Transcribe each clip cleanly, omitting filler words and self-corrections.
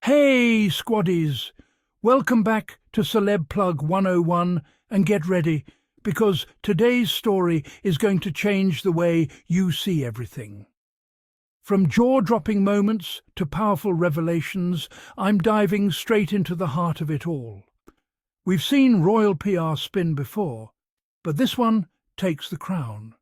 Hey, squaddies! Welcome back to Celeb Plug 101 and get ready because today's story is going to change the way you see everything. From jaw-dropping moments to powerful revelations, I'm diving straight into the heart of it all. We've seen royal PR spin before, but this one takes the crown.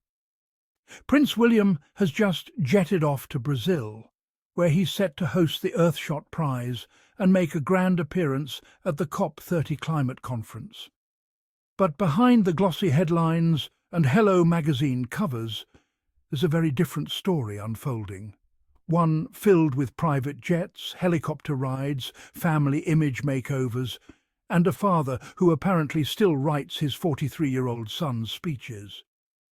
Prince William has just jetted off to Brazil, where he's set to host the Earthshot Prize and make a grand appearance at the COP30 climate conference. But behind the glossy headlines and Hello magazine covers, there's a very different story unfolding. One filled with private jets, helicopter rides, family image makeovers, and a father who apparently still writes his 43-year-old son's speeches.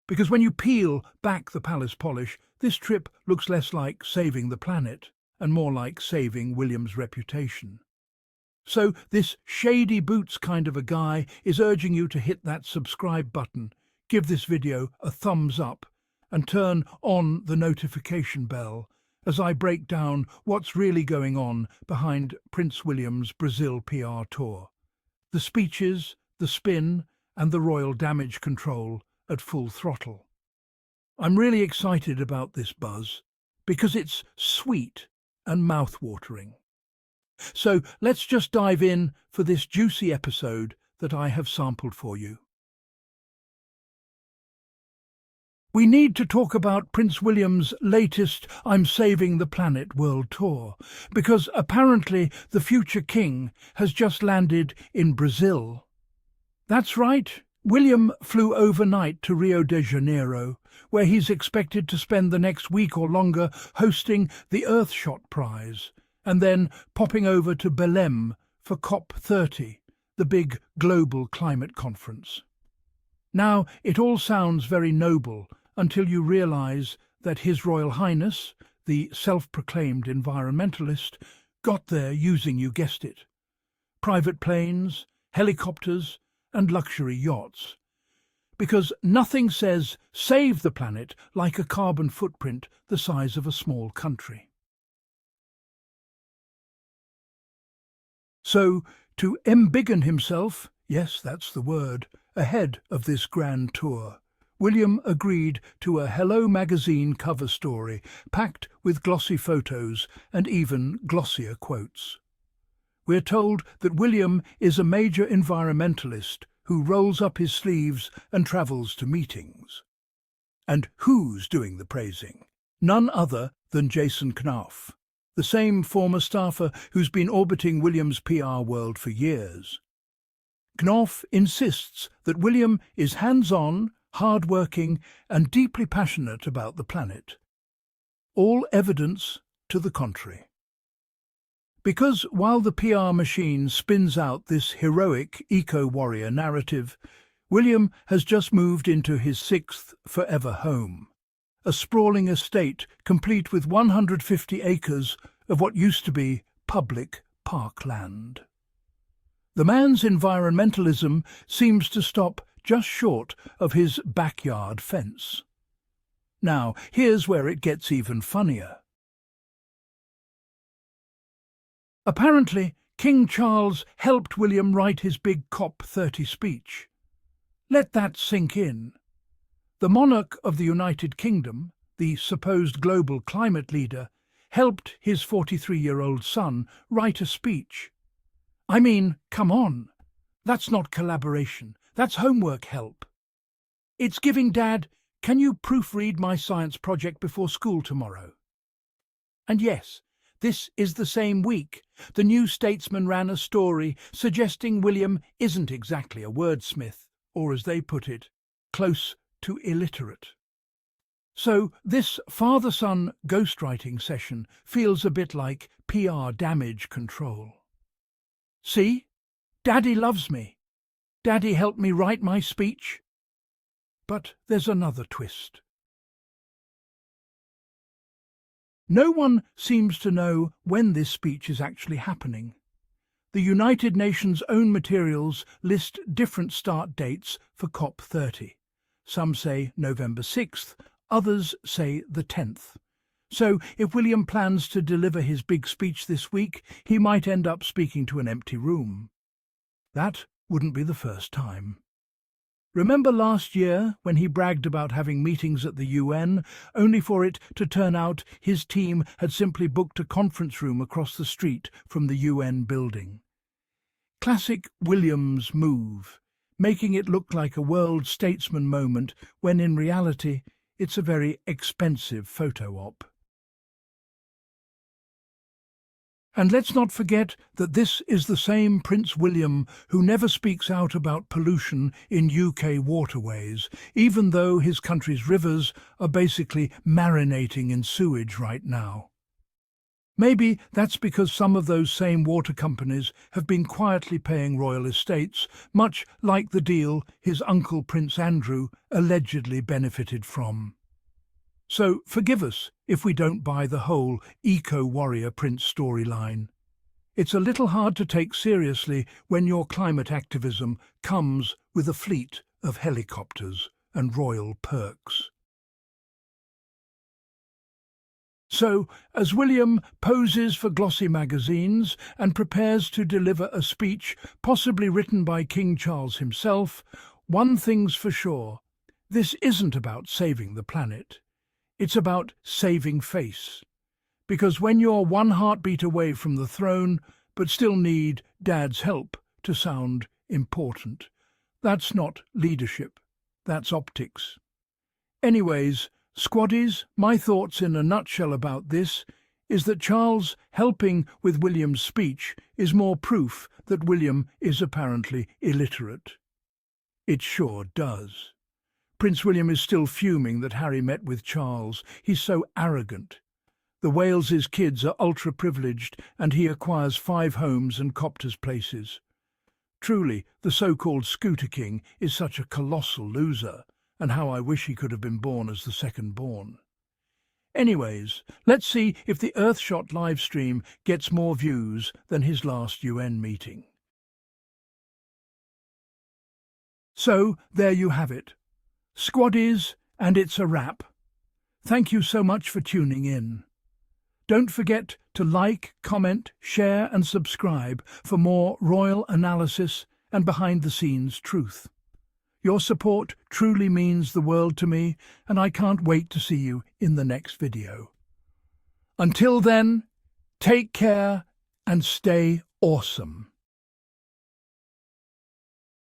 Because when you peel back the palace polish, this trip looks less like saving the planet and more like saving William's reputation. So this shady boots kind of a guy is urging you to hit that subscribe button, give this video a thumbs up, and turn on the notification bell as I break down what's really going on behind Prince William's Brazil PR tour. The speeches, the spin, and the royal damage control at full throttle. I'm really excited about this buzz because it's sweet and mouth-watering. So let's just dive in for this juicy episode that I have sampled for you. We need to talk about Prince William's latest I'm Saving the Planet world tour, because apparently the future king has just landed in Brazil. That's right. William flew overnight to Rio de Janeiro, where he's expected to spend the next week or longer hosting the Earthshot Prize, and then popping over to Belém for COP30, the big global climate conference. Now, it all sounds very noble until you realise that His Royal Highness, the self-proclaimed environmentalist, got there using, you guessed it, private planes, helicopters, and luxury yachts. Because nothing says save the planet like a carbon footprint the size of a small country. So, to embiggen himself, yes, that's the word, ahead of this grand tour, William agreed to a Hello magazine cover story packed with glossy photos and even glossier quotes. We're told that William is a major environmentalist who rolls up his sleeves and travels to meetings. And who's doing the praising? None other than Jason Knauf, the same former staffer who's been orbiting William's PR world for years. Knauf insists that William is hands-on, hard-working, and deeply passionate about the planet. All evidence to the contrary. Because while the PR machine spins out this heroic eco-warrior narrative, William has just moved into his 6th forever home, a sprawling estate complete with 150 acres of what used to be public parkland. The man's environmentalism seems to stop just short of his backyard fence. Now, here's where it gets even funnier. Apparently, King Charles helped William write his big COP30 speech. Let that sink in. The monarch of the United Kingdom, the supposed global climate leader, helped his 43-year-old son write a speech. I mean, come on. That's not collaboration. That's homework help. It's giving Dad, can you proofread my science project before school tomorrow? And yes, this is the same week the New Statesman ran a story suggesting William isn't exactly a wordsmith, or as they put it, close to illiterate. So this father-son ghostwriting session feels a bit like PR damage control. See? Daddy loves me. Daddy helped me write my speech. But there's another twist. No one seems to know when this speech is actually happening. The United Nations' own materials list different start dates for COP30. Some say November 6th, others say the 10th. So if William plans to deliver his big speech this week, he might end up speaking to an empty room. That wouldn't be the first time. Remember last year when he bragged about having meetings at the UN, only for it to turn out his team had simply booked a conference room across the street from the UN building? Classic Williams move, making it look like a world statesman moment when in reality it's a very expensive photo op. And let's not forget that this is the same Prince William who never speaks out about pollution in UK waterways, even though his country's rivers are basically marinating in sewage right now. Maybe that's because some of those same water companies have been quietly paying royal estates, much like the deal his uncle Prince Andrew allegedly benefited from. So forgive us if we don't buy the whole eco-warrior prince storyline. It's a little hard to take seriously when your climate activism comes with a fleet of helicopters and royal perks. So, as William poses for glossy magazines and prepares to deliver a speech possibly written by King Charles himself, one thing's for sure: this isn't about saving the planet. It's about saving face. Because when you're one heartbeat away from the throne, but still need Dad's help to sound important, that's not leadership, that's optics. Anyways, squaddies, my thoughts in a nutshell about this is that Charles helping with William's speech is more proof that William is apparently illiterate. It sure does. Prince William is still fuming that Harry met with Charles. He's so arrogant. The Wales's kids are ultra-privileged and he acquires 5 homes and copters places. Truly, the so-called Scooter King is such a colossal loser, and how I wish he could have been born as the second-born. Anyways, let's see if the Earthshot livestream gets more views than his last UN meeting. So, there you have it. Squaddies, and it's a wrap. Thank you so much for tuning in. Don't forget to like, comment, share and subscribe for more royal analysis and behind-the-scenes truth. Your support truly means the world to me, and I can't wait to see you in the next video. Until then, take care and stay awesome.